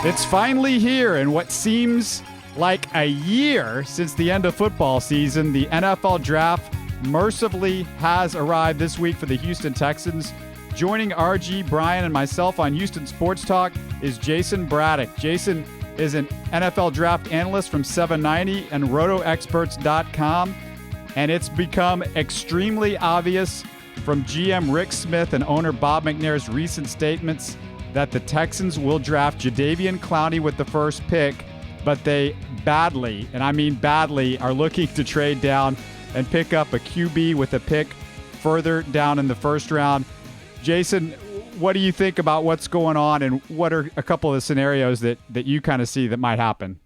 It's finally here, and what seems like a year since the end of football season, the NFL Draft mercifully has arrived this week for the Houston Texans. Joining RG, Brian, and myself on Houston Sports Talk is Jayson Braddock. Jayson is an NFL Draft analyst from 790 and RotoExperts.com, and it's become extremely obvious from GM Rick Smith and owner Bob McNair's recent statements that the Texans will draft Jadeveon Clowney with the first pick, but they badly, and I mean badly, are looking to trade down and pick up a QB with a pick further down in the first round. Jayson, what do you think about what's going on, and what are a couple of the scenarios that you kind of see that might happen?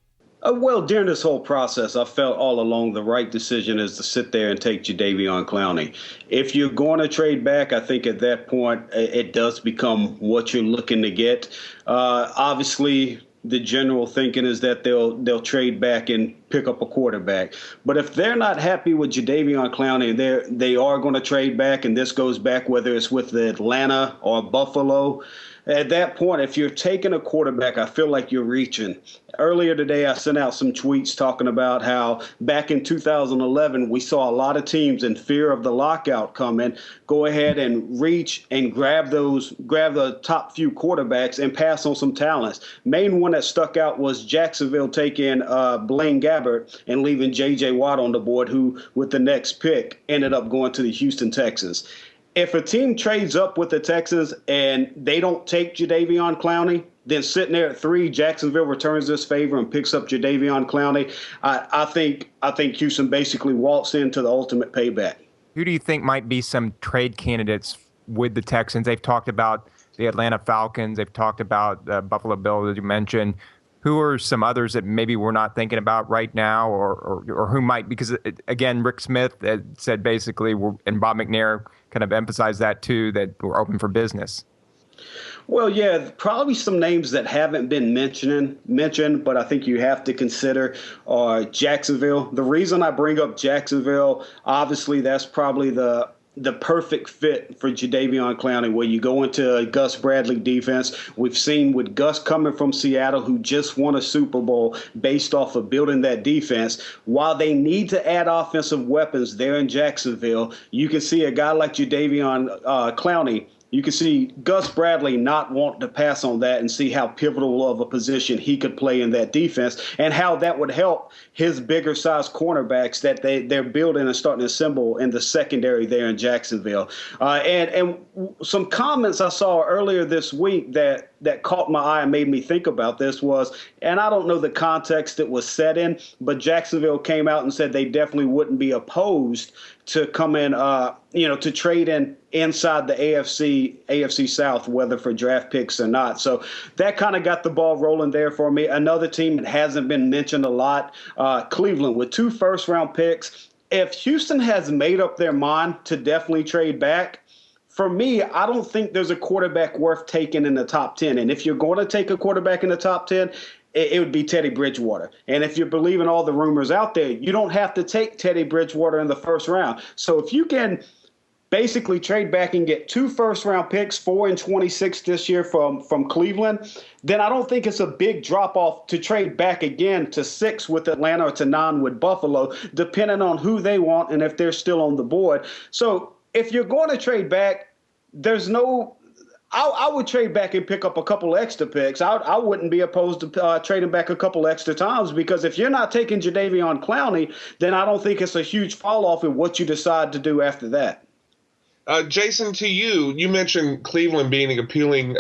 Well, during this whole process, I felt all along the right decision is to sit there and take Jadeveon Clowney. If you're going to trade back, I think at that point it does become what you're looking to get. Obviously, the general thinking is that they'll trade back and pick up a quarterback. But if they're not happy with Jadeveon Clowney, they are going to trade back, and this goes back whether it's with Atlanta or Buffalo. At that point, if you're taking a quarterback, I feel like you're reaching. Earlier today, I sent out some tweets talking about how back in 2011, we saw a lot of teams in fear of the lockout coming, go ahead and reach and grab the top few quarterbacks and pass on some talents. Main one that stuck out was Jacksonville taking Blaine Gabbert and leaving J.J. Watt on the board, who with the next pick ended up going to the Houston Texans. If a team trades up with the Texans and they don't take Jadeveon Clowney, then sitting there at 3, Jacksonville returns this favor and picks up Jadeveon Clowney. I think Houston basically walks into the ultimate payback. Who do you think might be some trade candidates with the Texans? They've talked about the Atlanta Falcons. They've talked about Buffalo Bills, as you mentioned. Who are some others that maybe we're not thinking about right now, or who might? Because, again, Rick Smith said basically, and Bob McNair kind of emphasized that too, that we're open for business. Well, yeah, probably some names that haven't been mentioned, but I think you have to consider are Jacksonville. The reason I bring up Jacksonville, obviously, that's probably the perfect fit for Jadeveon Clowney, where you go into a Gus Bradley defense. We've seen with Gus coming from Seattle, who just won a Super Bowl based off of building that defense. While they need to add offensive weapons there in Jacksonville, you can see a guy like Jadeveon Clowney. You can see Gus Bradley not want to pass on that and see how pivotal of a position he could play in that defense and how that would help his bigger size cornerbacks that they're building and starting to assemble in the secondary there in Jacksonville. And some comments I saw earlier this week that caught my eye and made me think about this was, and I don't know the context it was set in, but Jacksonville came out and said they definitely wouldn't be opposed to come in, to trade in inside the AFC South, whether for draft picks or not. So that kind of got the ball rolling there for me. Another team that hasn't been mentioned a lot, Cleveland, with 2 first-round picks. If Houston has made up their mind to definitely trade back, for me, I don't think there's a quarterback worth taking in the top 10. And if you're going to take a quarterback in the top 10, it would be Teddy Bridgewater. And if you're believing all the rumors out there, you don't have to take Teddy Bridgewater in the first round. So if you can basically trade back and get 2 first-round picks, 4 and 26 this year from Cleveland, then I don't think it's a big drop-off to trade back again to 6 with Atlanta or to 9 with Buffalo, depending on who they want and if they're still on the board. So if you're going to trade back, I would trade back and pick up a couple extra picks. I wouldn't be opposed to trading back a couple extra times, because if you're not taking Jadeveon Clowney, then I don't think it's a huge fall off in what you decide to do after that. Jayson, to you mentioned Cleveland being an appealing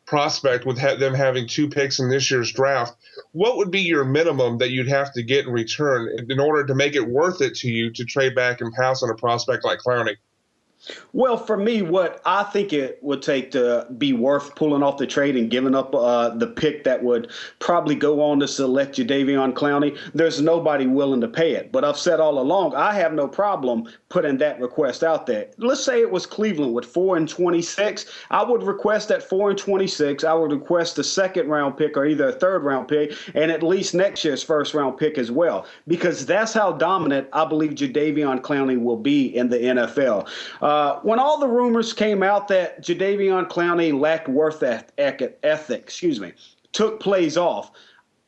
prospect with them having 2 picks in this year's draft. What would be your minimum that you'd have to get in return in order to make it worth it to you to trade back and pass on a prospect like Clowney? Well, for me, what I think it would take to be worth pulling off the trade and giving up the pick that would probably go on to select Jadeveon Clowney, there's nobody willing to pay it. But I've said all along, I have no problem putting that request out there. Let's say it was Cleveland with 4 and 26. I would request at 4 and 26. I would request a second-round pick or either a third-round pick and at least next year's first-round pick as well, because that's how dominant I believe Jadeveon Clowney will be in the NFL. When all the rumors came out that Jadeveon Clowney lacked worth ethic, took plays off.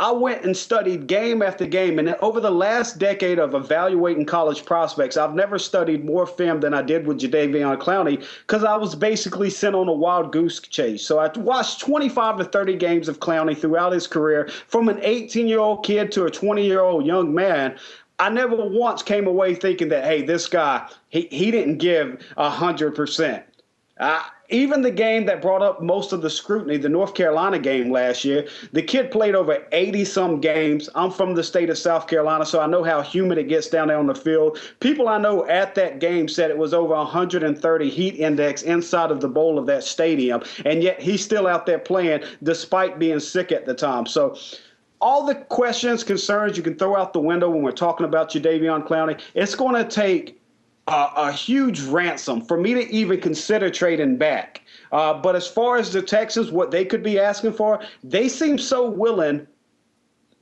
I went and studied game after game, and over the last decade of evaluating college prospects, I've never studied more film than I did with Jadeveon Clowney because I was basically sent on a wild goose chase. So I watched 25 to 30 games of Clowney throughout his career, from an 18-year-old kid to a 20-year-old young man. I never once came away thinking that, hey, this guy, he didn't give 100%. Even the game that brought up most of the scrutiny, the North Carolina game last year, the kid played over 80-some games. I'm from the state of South Carolina, so I know how humid it gets down there on the field. People I know at that game said it was over 130 heat index inside of the bowl of that stadium, and yet he's still out there playing despite being sick at the time. So all the questions, concerns you can throw out the window when we're talking about Jadeveon Clowney. It's going to take a huge ransom for me to even consider trading back. But as far as the Texans, what they could be asking for, they seem so willing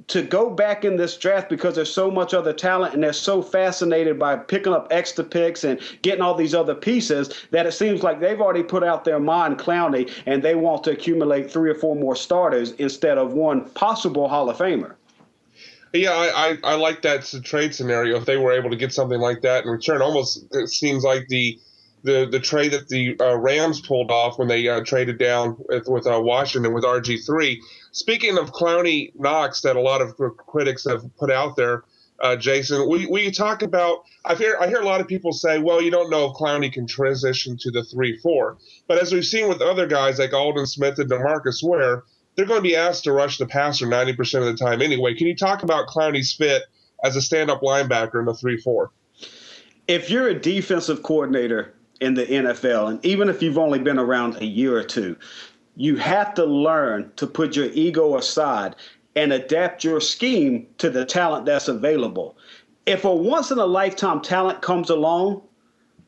to go back in this draft because there's so much other talent and they're so fascinated by picking up extra picks and getting all these other pieces that it seems like they've already put out their mind Clowney and they want to accumulate 3 or 4 more starters instead of one possible Hall of Famer. Yeah, I like that trade scenario. If they were able to get something like that in return, almost it seems like the trade that the Rams pulled off when they traded down with Washington with RG3. Speaking of Clowney Knox, that a lot of critics have put out there, Jason, we talk about. I hear a lot of people say, well, you don't know if Clowney can transition to the 3-4, but as we've seen with other guys like Aldon Smith and DeMarcus Ware, they're going to be asked to rush the passer 90% of the time anyway. Can you talk about Clowney's fit as a stand-up linebacker in the 3-4? If you're a defensive coordinator in the NFL, and even if you've only been around a year or two, you have to learn to put your ego aside and adapt your scheme to the talent that's available. If a once-in-a-lifetime talent comes along,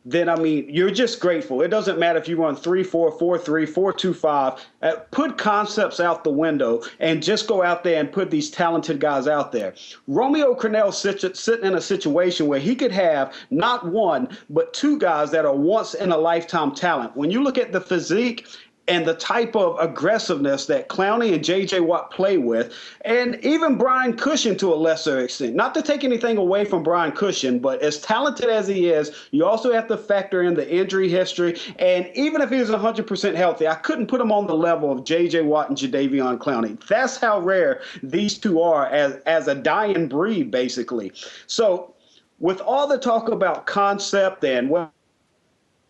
then, I mean, you're just grateful. It doesn't matter if you run 3-4, 4-3, 4-2-5. Put concepts out the window and just go out there and put these talented guys out there. Romeo Crennel sitting in a situation where he could have not one, but 2 guys that are once-in-a-lifetime talent. When you look at the physique and the type of aggressiveness that Clowney and J.J. Watt play with, and even Brian Cushing to a lesser extent. Not to take anything away from Brian Cushing, but as talented as he is, you also have to factor in the injury history. And even if he was 100% healthy, I couldn't put him on the level of J.J. Watt and Jadeveon Clowney. That's how rare these two are as a dying breed, basically. So with all the talk about concept and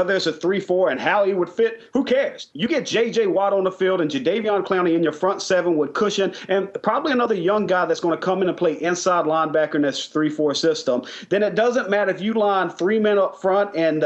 there's a 3-4 and how he would fit, who cares? You get J.J. Watt on the field and Jadeveon Clowney in your front 7 with Cushion and probably another young guy that's going to come in and play inside linebacker in this 3-4 system. Then it doesn't matter if you line 3 men up front and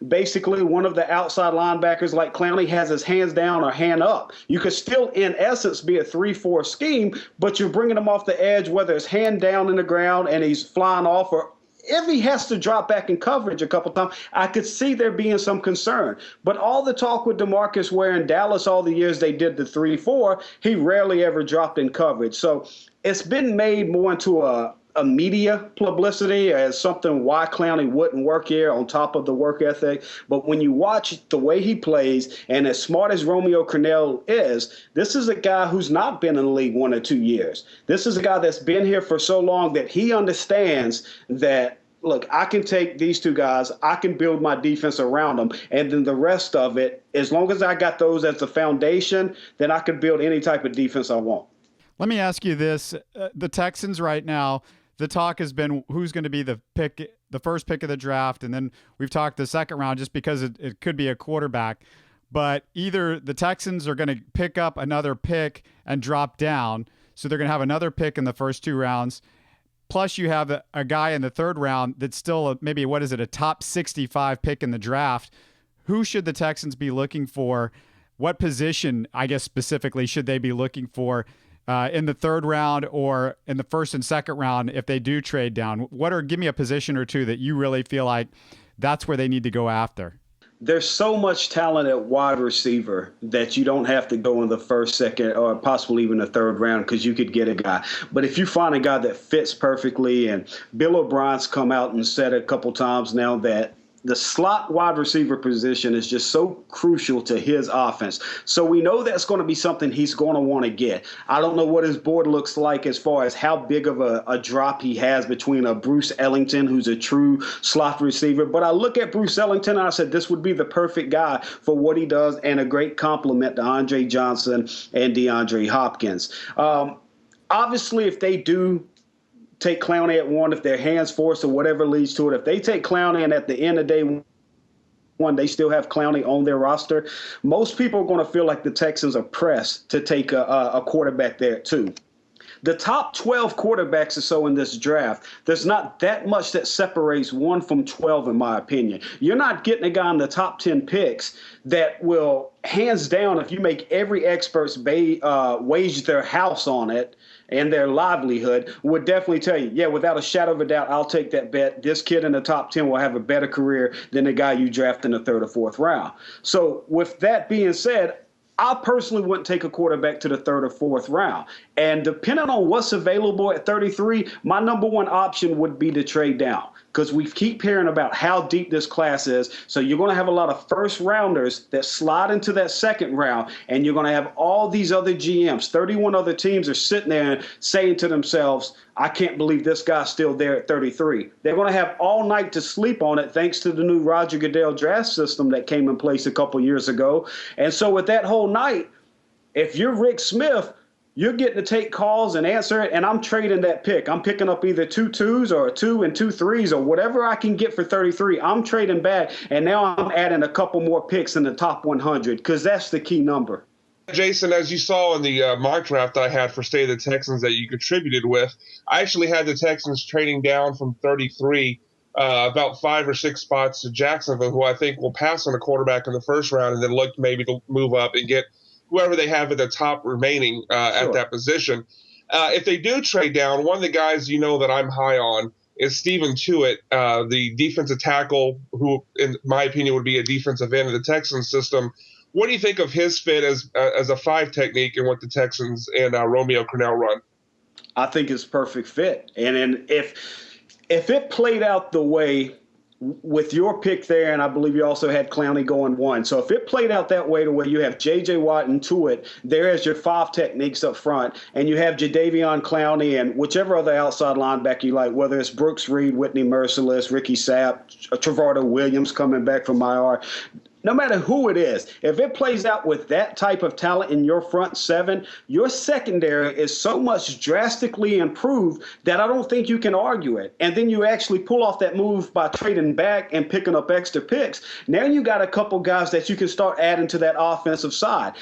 basically one of the outside linebackers like Clowney has his hands down or hand up. You could still, in essence, be a 3-4 scheme, but you're bringing him off the edge, whether it's hand down in the ground and he's flying off, or if he has to drop back in coverage a couple times, I could see there being some concern. But all the talk with DeMarcus Ware in Dallas, all the years they did the 3-4, he rarely ever dropped in coverage. So it's been made more into a media publicity as something why Clowney wouldn't work here on top of the work ethic. But when you watch the way he plays, and as smart as Romeo Crennel is, this is a guy who's not been in the league 1 or 2 years. This is a guy that's been here for so long that he understands that, look, I can take these 2 guys, I can build my defense around them, and then the rest of it, as long as I got those as the foundation, then I can build any type of defense I want. Let me ask you this. The Texans right now, the talk has been who's going to be the first pick of the draft, and then we've talked the second round just because it could be a quarterback. But either the Texans are going to pick up another pick and drop down, so they're going to have another pick in the first 2 rounds. Plus, you have a guy in the 3rd round that's still a top 65 pick in the draft. Who should the Texans be looking for? What position, I guess specifically, should they be looking for in the 3rd round or in the 1st and 2nd round if they do trade down? Give me a position or 2 that you really feel like that's where they need to go after. There's so much talent at wide receiver that you don't have to go in the 1st, 2nd, or possibly even the 3rd round because you could get a guy. But if you find a guy that fits perfectly, and Bill O'Brien's come out and said a couple times now that the slot wide receiver position is just so crucial to his offense. So we know that's going to be something he's going to want to get. I don't know what his board looks like as far as how big of a drop he has between a Bruce Ellington, who's a true slot receiver. But I look at Bruce Ellington and I said this would be the perfect guy for what he does and a great compliment to Andre Johnson and DeAndre Hopkins. Obviously, if they do take Clowney at 1, if their hands forced or whatever leads to it, if they take Clowney and at the end of day 1, they still have Clowney on their roster, most people are going to feel like the Texans are pressed to take a quarterback there too. The top 12 quarterbacks or so in this draft, there's not that much that separates 1 from 12, in my opinion. You're not getting a guy in the top 10 picks that will, hands down, if you make every expert's wage their house on it and their livelihood, would definitely tell you, yeah, without a shadow of a doubt, I'll take that bet. This kid in the top 10 will have a better career than the guy you draft in the 3rd or 4th round. So with that being said, I personally wouldn't take a quarterback to the 3rd or 4th round. And depending on what's available at 33, my number one option would be to trade down, because we keep hearing about how deep this class is. So you're going to have a lot of first rounders that slide into that 2nd round, and you're going to have all these other GMs. 31 other teams are sitting there saying to themselves, I can't believe this guy's still there at 33. They're going to have all night to sleep on it thanks to the new Roger Goodell draft system that came in place a couple years ago. And so with that whole night, if you're Rick Smith, you're getting to take calls and answer it, and I'm trading that pick. I'm picking up either 2 2s or 2 and 2 3s or whatever I can get for 33. I'm trading back, and now I'm adding a couple more picks in the top 100 because that's the key number. Jason, as you saw in the mock draft I had for State of the Texans that you contributed with, I actually had the Texans trading down from 33 about 5 or 6 spots to Jacksonville, who I think will pass on a quarterback in the 1st round and then look maybe to move up and get whoever they have at the top remaining at that position. If they do trade down, one of the guys that I'm high on is Stephen Tuitt, the defensive tackle, who in my opinion would be a defensive end of the Texans system. What do you think of his fit as a 5 technique and what the Texans and Romeo Crennel run? I think it's perfect fit. And if it played out the way with your pick there, and I believe you also had Clowney going 1. So if it played out that way to where you have J.J. Watt and Tuitt there as your 5 techniques up front, and you have Jadeveon Clowney and whichever other outside linebacker you like, whether it's Brooks Reed, Whitney Merciless, Ricky Sapp, Trevardo Williams coming back from IR, no matter who it is, if it plays out with that type of talent in your front 7, your secondary is so much drastically improved that I don't think you can argue it. And then you actually pull off that move by trading back and picking up extra picks. Now you got a couple guys that you can start adding to that offensive side.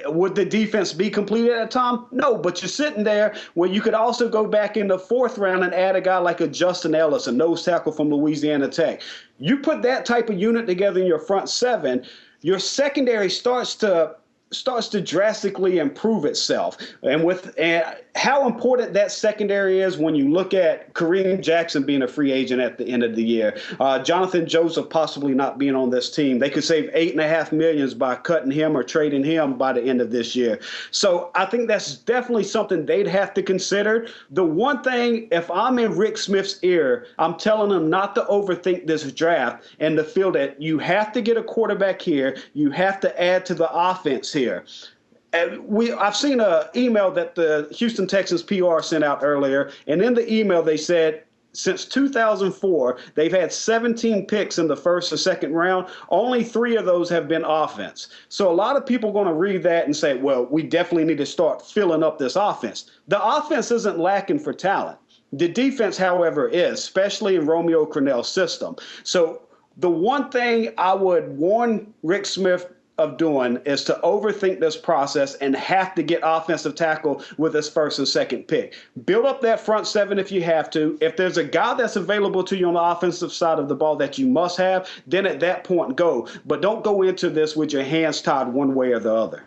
Would the defense be complete at that time? No, but you're sitting there where you could also go back in the 4th round and add a guy like a Justin Ellis, a nose tackle from Louisiana Tech. You put that type of unit together in your front 7, your secondary starts to drastically improve itself. And with how important that secondary is when you look at Kareem Jackson being a free agent at the end of the year, Jonathan Joseph possibly not being on this team. They could save $8.5 million by cutting him or trading him by the end of this year. So I think that's definitely something they'd have to consider. The one thing, if I'm in Rick Smith's ear, I'm telling him not to overthink this draft and to feel that you have to get a quarterback here, you have to add to the offense here. I've seen an email that the Houston Texans PR sent out earlier, and in the email they said since 2004 they've had 17 picks in the 1st or 2nd round. Only 3 of those have been offense. So a lot of people are going to read that and say, well, we definitely need to start filling up this offense. The offense isn't lacking for talent. The defense, however, is, especially in Romeo Crennel's system. So the one thing I would warn Rick Smith of doing is to overthink this process and have to get offensive tackle with his 1st and 2nd pick. Build up that front 7 if you have to. If there's a guy that's available to you on the offensive side of the ball that you must have, then at that point go. But don't go into this with your hands tied one way or the other.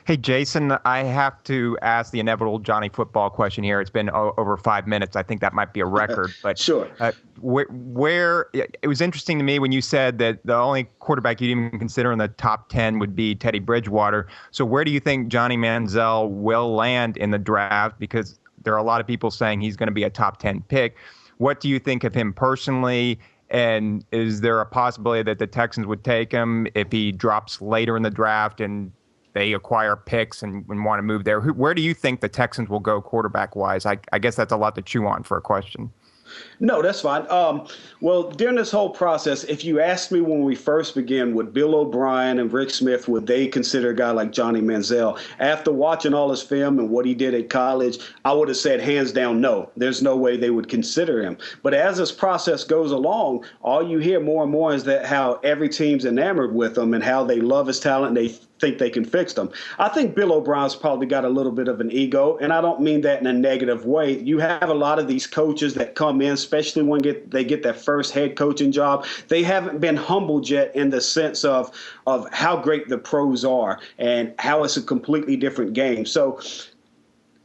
Hey, Jason, I have to ask the inevitable Johnny football question here. It's been over 5 minutes. I think that might be a record. But sure. Where it was interesting to me when you said that the only quarterback you'd even consider in the top 10 would be Teddy Bridgewater. So where do you think Johnny Manziel will land in the draft? Because there are a lot of people saying he's going to be a top 10 pick. What do you think of him personally? And is there a possibility that the Texans would take him if he drops later in the draft and they acquire picks and want to move there? Where do you think the Texans will go quarterback-wise? I guess that's a lot to chew on for a question. No, that's fine. Well, during this whole process, if you asked me when we first began, would Bill O'Brien and Rick Smith, would they consider a guy like Johnny Manziel? After watching all his film and what he did at college, I would have said hands down, no. There's no way they would consider him. But as this process goes along, all you hear more and more is that how every team's enamored with him and how they love his talent and they think they can fix them. I think Bill O'Brien's probably got a little bit of an ego, and I don't mean that in a negative way. You have a lot of these coaches that come in, especially when they get their first head coaching job. They haven't been humbled yet in the sense of how great the pros are and how it's a completely different game. So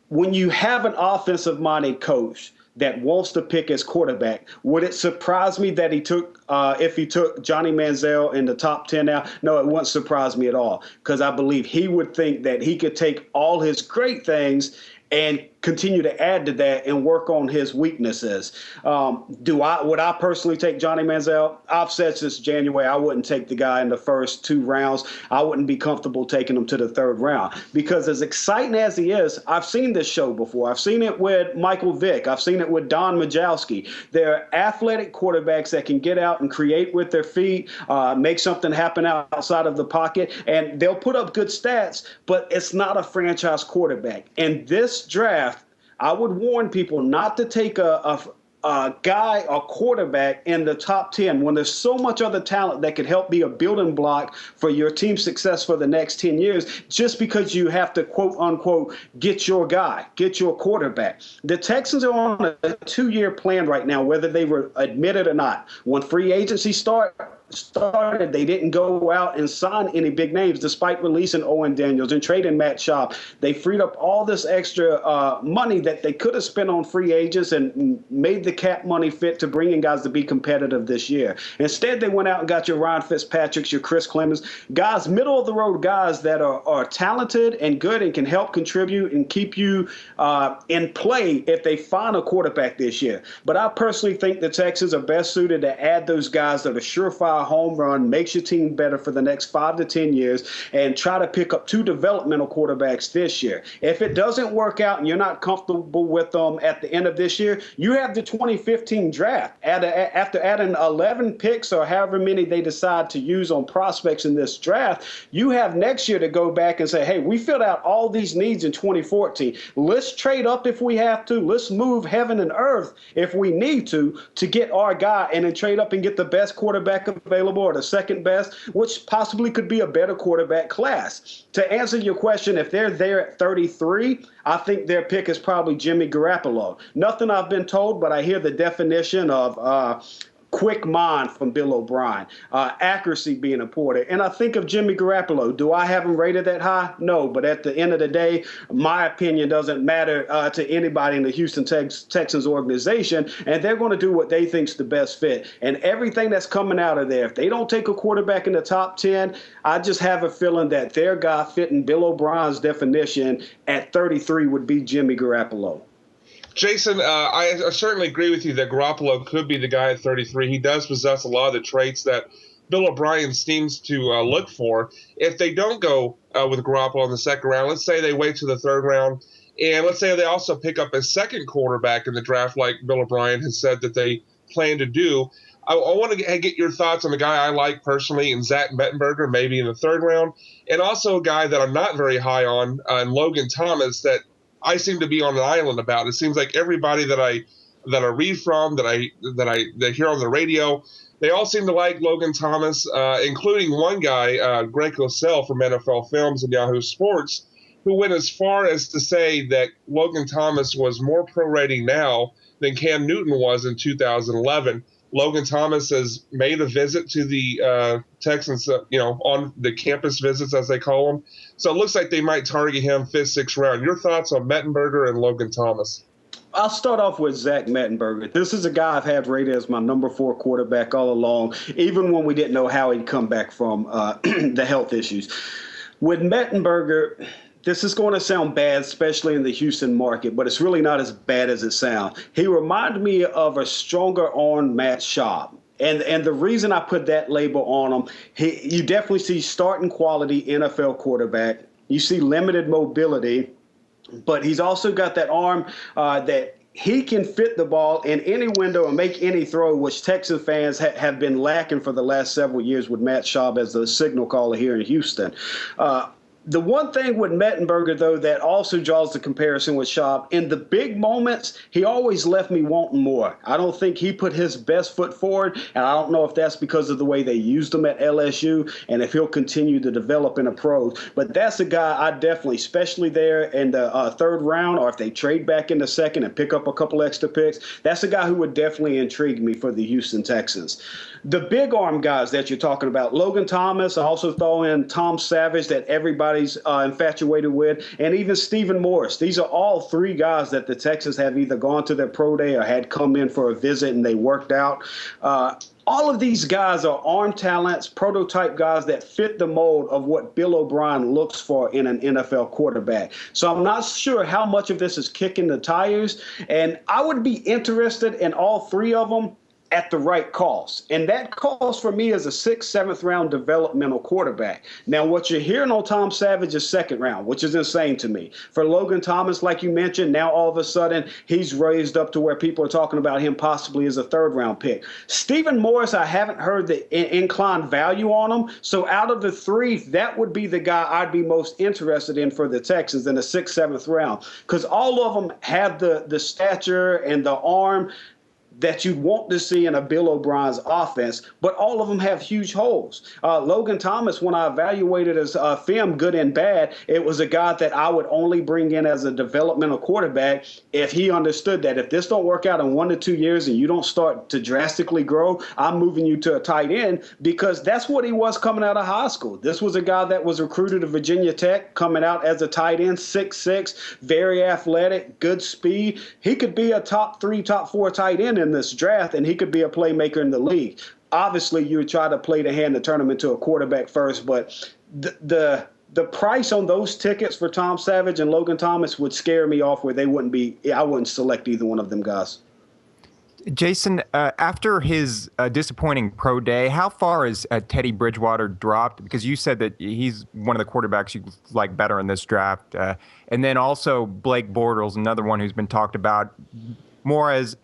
when you have an offensive-minded coach that wants to pick his quarterback, would it surprise me that if he took Johnny Manziel in the top 10 now? No, it wouldn't surprise me at all, because I believe he would think that he could take all his great things and continue to add to that and work on his weaknesses. Would I personally take Johnny Manziel? I've said since January I wouldn't take the guy in the first 2 rounds. I wouldn't be comfortable taking him to the 3rd round, because as exciting as he is, I've seen this show before. I've seen it with Michael Vick. I've seen it with Don Majkowski. They're athletic quarterbacks that can get out and create with their feet, make something happen outside of the pocket, and they'll put up good stats, but it's not a franchise quarterback. And this draft, I would warn people not to take a quarterback in the top 10 when there's so much other talent that could help be a building block for your team's success for the next 10 years, just because you have to, quote unquote, get your guy, get your quarterback. The Texans are on a 2-year plan right now, whether they were admitted or not. When free agency started, they didn't go out and sign any big names, despite releasing Owen Daniels and trading Matt Schaub. They freed up all this extra money that they could have spent on free agents and made the cap money fit to bring in guys to be competitive this year. Instead, they went out and got your Ryan Fitzpatricks, your Chris Clemens, guys, middle-of-the-road guys that are talented and good and can help contribute and keep you in play if they find a quarterback this year. But I personally think the Texans are best suited to add those guys that are surefire home run, makes your team better for the next 5 to 10 years, and try to pick up 2 developmental quarterbacks this year. If it doesn't work out and you're not comfortable with them at the end of this year, you have the 2015 draft. After adding 11 picks or however many they decide to use on prospects in this draft, you have next year to go back and say, hey, we filled out all these needs in 2014. Let's trade up if we have to. Let's move heaven and earth if we need to get our guy, and then trade up and get the best quarterback available or the second best, which possibly could be a better quarterback class. To answer your question, if they're there at 33, I think their pick is probably Jimmy Garoppolo. Nothing I've been told, but I hear the definition of quick mind from Bill O'Brien, accuracy being important. And I think of Jimmy Garoppolo. Do I have him rated that high? No, but at the end of the day, my opinion doesn't matter to anybody in the Houston Texans organization, and they're going to do what they think's the best fit. And everything that's coming out of there, if they don't take a quarterback in the top 10, I just have a feeling that their guy fitting Bill O'Brien's definition at 33 would be Jimmy Garoppolo. Jayson, I certainly agree with you that Garoppolo could be the guy at 33. He does possess a lot of the traits that Bill O'Brien seems to look for. If they don't go with Garoppolo in the 2nd round, let's say they wait to the 3rd round, and let's say they also pick up a second quarterback in the draft like Bill O'Brien has said that they plan to do, I want to get your thoughts on the guy I like personally, and Zach Mettenberger, maybe in the 3rd round, and also a guy that I'm not very high on, Logan Thomas, that I seem to be on an island about. It seems like everybody that I read from, that I hear on the radio, they all seem to like Logan Thomas, including one guy, Greg Cosell from NFL Films and Yahoo Sports, who went as far as to say that Logan Thomas was more pro rating now than Cam Newton was in 2011. Logan Thomas has made a visit to the Texans, on the campus visits, as they call them. So it looks like they might target him 5th, 6th round. Your thoughts on Mettenberger and Logan Thomas? I'll start off with Zach Mettenberger. This is a guy I've had rated as my number 4 quarterback all along, even when we didn't know how he'd come back from the health issues. With Mettenberger, this is going to sound bad, especially in the Houston market, but it's really not as bad as it sounds. He reminded me of a stronger arm Matt Schaub. And the reason I put that label on him, you definitely see starting quality NFL quarterback. You see limited mobility, but he's also got that arm that he can fit the ball in any window and make any throw, which Texan fans have been lacking for the last several years with Matt Schaub as the signal caller here in Houston. The one thing with Mettenberger, though, that also draws the comparison with Schaub, in the big moments, he always left me wanting more. I don't think he put his best foot forward, and I don't know if that's because of the way they used him at LSU and if he'll continue to develop in a pros. But that's a guy I definitely, especially there in the third round, or if they trade back in the second and pick up a couple extra picks, that's a guy who would definitely intrigue me for the Houston Texans. The big arm guys that you're talking about, Logan Thomas, I also throw in Tom Savage that everybody's infatuated with, and even Stephen Morris. These are all three guys that the Texans have either gone to their pro day or had come in for a visit and they worked out. All of these guys are arm talents, prototype guys that fit the mold of what Bill O'Brien looks for in an NFL quarterback. So I'm not sure how much of this is kicking the tires, and I would be interested in all three of them at the right cost. And that cost for me is a 6th, 7th round developmental quarterback. Now, what you're hearing on Tom Savage is 2nd round, which is insane to me. For Logan Thomas, like you mentioned, now all of a sudden he's raised up to where people are talking about him possibly as a 3rd round pick. Stephen Morris, I haven't heard the inclined value on him. So out of the three, that would be the guy I'd be most interested in for the Texans in the 6th, 7th round. Because all of them have the stature and the arm that you'd want to see in a Bill O'Brien's offense, but all of them have huge holes. Logan Thomas, when I evaluated his film, good and bad, it was a guy that I would only bring in as a developmental quarterback if he understood that if this don't work out in 1 to 2 years and you don't start to drastically grow, I'm moving you to a tight end, because that's what he was coming out of high school. This was a guy that was recruited to Virginia Tech, coming out as a tight end, 6'6", very athletic, good speed. He could be a top 3, top 4 tight end in this draft, and he could be a playmaker in the league. Obviously, you would try to play the hand to turn him into a quarterback first, but the price on those tickets for Tom Savage and Logan Thomas would scare me off where I wouldn't select either one of them guys. Jason, after his disappointing pro day, how far has Teddy Bridgewater dropped? Because you said that he's one of the quarterbacks you like better in this draft. And then also Blake Bortles, another one who's been talked about more as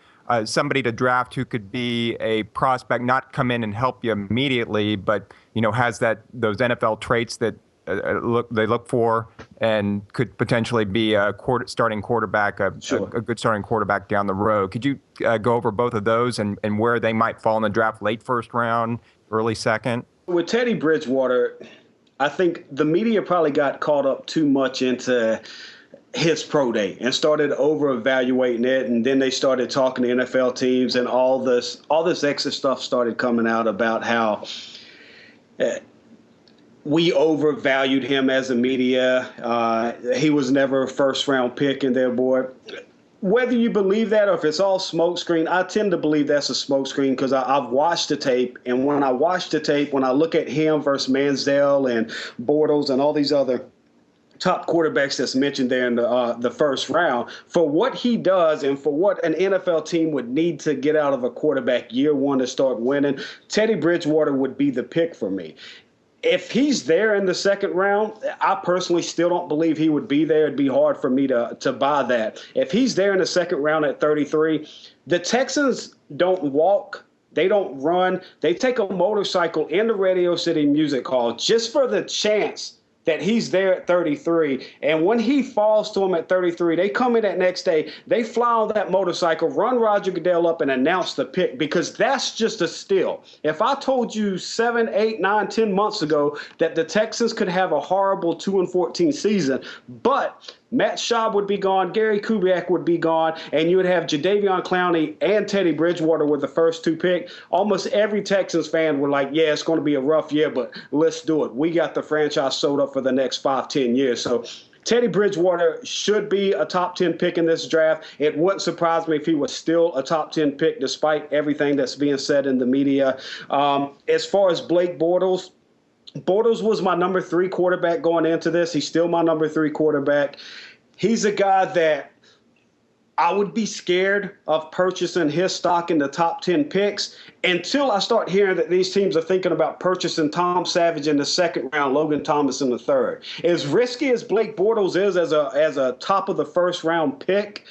somebody to draft who could be a prospect, not come in and help you immediately, but has those NFL traits that they look for and could potentially be a starting quarterback, a good starting quarterback down the road. Could you go over both of those and where they might fall in the draft, late 1st round, early 2nd? With Teddy Bridgewater, I think the media probably got caught up too much into his pro day and started over evaluating it, and then they started talking to NFL teams, and all this extra stuff started coming out about how we overvalued him as a media. He was never a 1st round pick in their board. Whether you believe that or if it's all smokescreen, I tend to believe that's a smokescreen, because I've watched the tape, and when I watch the tape, when I look at him versus Manziel and Bortles and all these other top quarterbacks that's mentioned there in the 1st round, for what he does and for what an NFL team would need to get out of a quarterback year one to start winning, Teddy Bridgewater would be the pick for me. If he's there in the 2nd round, I personally still don't believe he would be there. It'd be hard for me to buy that. If he's there in the 2nd round at 33, the Texans don't walk. They don't run. They take a motorcycle in the Radio City Music Hall just for the chance that he's there at 33. And when he falls to him at 33, they come in that next day, they fly on that motorcycle, run Roger Goodell up and announce the pick, because that's just a steal. If I told you 7, 8, 9, 10 months ago that the Texans could have a horrible 2-14 season, but Matt Schaub would be gone, Gary Kubiak would be gone, and you would have Jadeveon Clowney and Teddy Bridgewater with the first 2 pick, almost every Texans fan were like, yeah, it's going to be a rough year, but let's do it. We got the franchise sold up for the next 5-10 years. So Teddy Bridgewater should be a top 10 pick in this draft. It wouldn't surprise me if he was still a top 10 pick despite everything that's being said in the media. As far as Blake Bortles was my number 3 quarterback going into this. He's still my number 3 quarterback. He's a guy that I would be scared of purchasing his stock in the top 10 picks until I start hearing that these teams are thinking about purchasing Tom Savage in the second round, Logan Thomas in the third. As risky as Blake Bortles is as a top of the first round pick,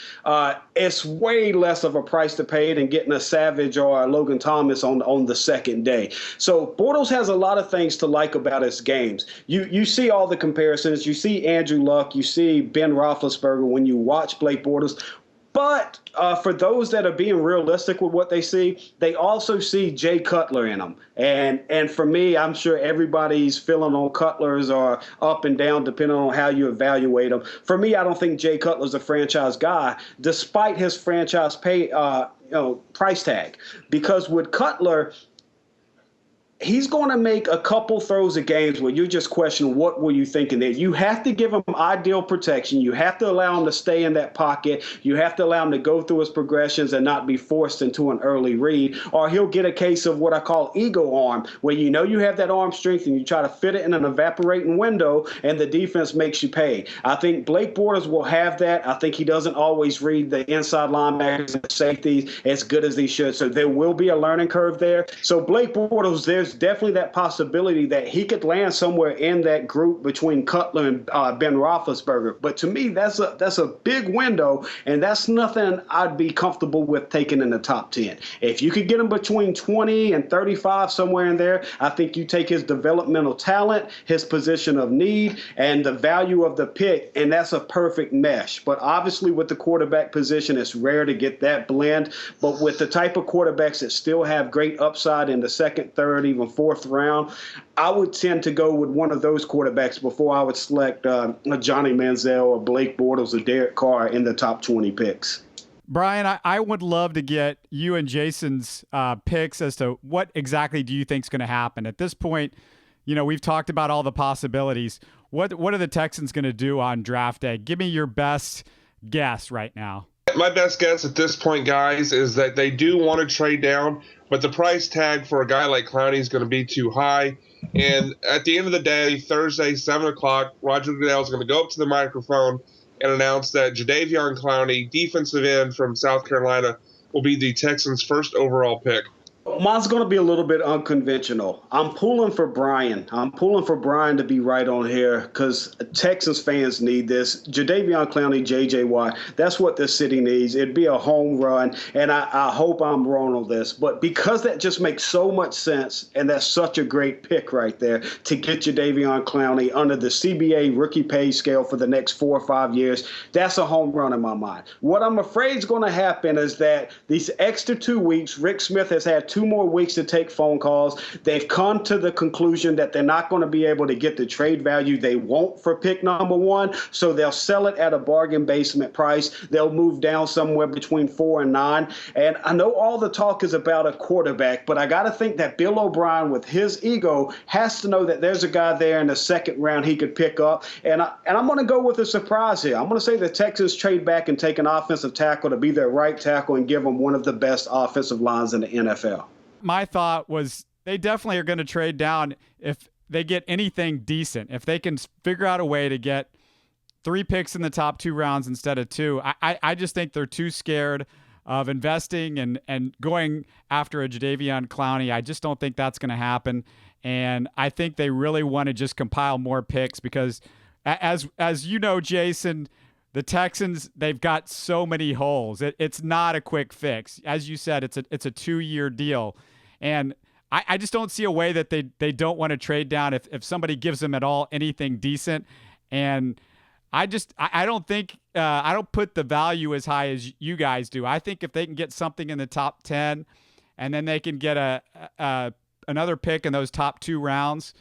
it's way less of a price to pay than getting a Savage or a Logan Thomas on the second day. So Bortles has a lot of things to like about his games. You see all the comparisons. You see Andrew Luck. You see Ben Roethlisberger when you watch Blake Bortles. But for those that are being realistic with what they see, they also see Jay Cutler in them. And for me, I'm sure everybody's feeling on Cutler's are up and down depending on how you evaluate them. For me, I don't think Jay Cutler's a franchise guy, despite his franchise price tag. Because with Cutler, he's going to make a couple throws of games where you just question, what were you thinking there? You have to give him ideal protection. You have to allow him to stay in that pocket. You have to allow him to go through his progressions and not be forced into an early read, or he'll get a case of what I call ego arm, where you know you have that arm strength and you try to fit it in an evaporating window and the defense makes you pay. I think Blake Bortles will have that. I think he doesn't always read the inside linebackers and safeties as good as he should. So there will be a learning curve there. So Blake Bortles, there's definitely that possibility that he could land somewhere in that group between Cutler and Ben Roethlisberger. But to me, that's a big window, and that's nothing I'd be comfortable with taking in the top 10. If you could get him between 20 and 35, somewhere in there, I think you take his developmental talent, his position of need, and the value of the pick, and that's a perfect mesh. But obviously with the quarterback position, it's rare to get that blend. But with the type of quarterbacks that still have great upside in the second, third, even fourth round, I would tend to go with one of those quarterbacks before I would select a Johnny Manziel or Blake Bortles or Derek Carr in the top 20 picks. Brian, I would love to get you and Jason's picks as to what exactly do you think is going to happen. At this point, we've talked about all the possibilities. What are the Texans going to do on draft day? Give me your best guess right now. My best guess at this point, guys, is that they do want to trade down, but the price tag for a guy like Clowney is going to be too high. And at the end of the day, Thursday, 7 o'clock, Roger Goodell is going to go up to the microphone and announce that Jadeveon Clowney, defensive end from South Carolina, will be the Texans' first overall pick. Mine's going to be a little bit unconventional. I'm pulling for Brian. I'm pulling for Brian to be right on here because Texans fans need this. Jadeveon Clowney, J.J. Watt, that's what this city needs. It'd be a home run, and I hope I'm wrong on this. But because that just makes so much sense, and that's such a great pick right there to get Jadeveon Clowney under the CBA rookie pay scale for the next 4 or 5 years, that's a home run in my mind. What I'm afraid is going to happen is that these extra 2 weeks, Rick Smith has had 2 more weeks to take phone calls. They've come to the conclusion that they're not going to be able to get the trade value they want for pick number 1, so they'll sell it at a bargain basement price. They'll move down somewhere between 4 and 9. And I know all the talk is about a quarterback, but I got to think that Bill O'Brien, with his ego, has to know that there's a guy there in the second round he could pick up. And I'm going to go with a surprise here. I'm going to say the Texans trade back and take an offensive tackle to be their right tackle and give them one of the best offensive lines in the NFL. My thought was they definitely are going to trade down if they get anything decent. If they can figure out a way to get 3 picks in the top 2 rounds instead of 2. I just think they're too scared of investing and going after a Jadeveon Clowney. I just don't think that's going to happen. And I think they really want to just compile more picks because as you know, Jason, the Texans, they've got so many holes. It's not a quick fix. As you said, it's a 2-year deal. And I just don't see a way that they don't want to trade down if somebody gives them at all anything decent. And I don't think I don't put the value as high as you guys do. I think if they can get something in the top 10 and then they can get another pick in those top 2 rounds,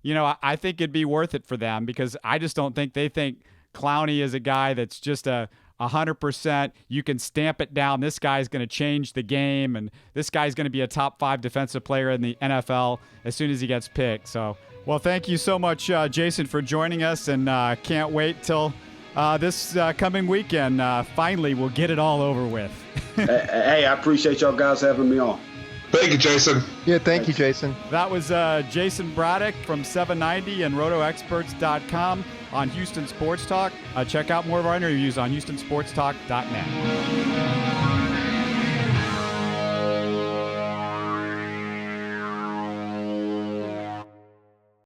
I think it'd be worth it for them because I just don't think they think Clowney is a guy that's just 100%. You can stamp it down. This guy's going to change the game, and this guy's going to be a top 5 defensive player in the NFL as soon as he gets picked. So, well, thank you so much, Jason, for joining us, and can't wait till this coming weekend. Finally, we'll get it all over with. Hey, I appreciate y'all guys having me on. Thank you, Jason. Yeah, thank you, Jason. That was Jayson Braddock from 790 and RotoExperts.com on Houston Sports Talk. Check out more of our interviews on HoustonSportsTalk.net.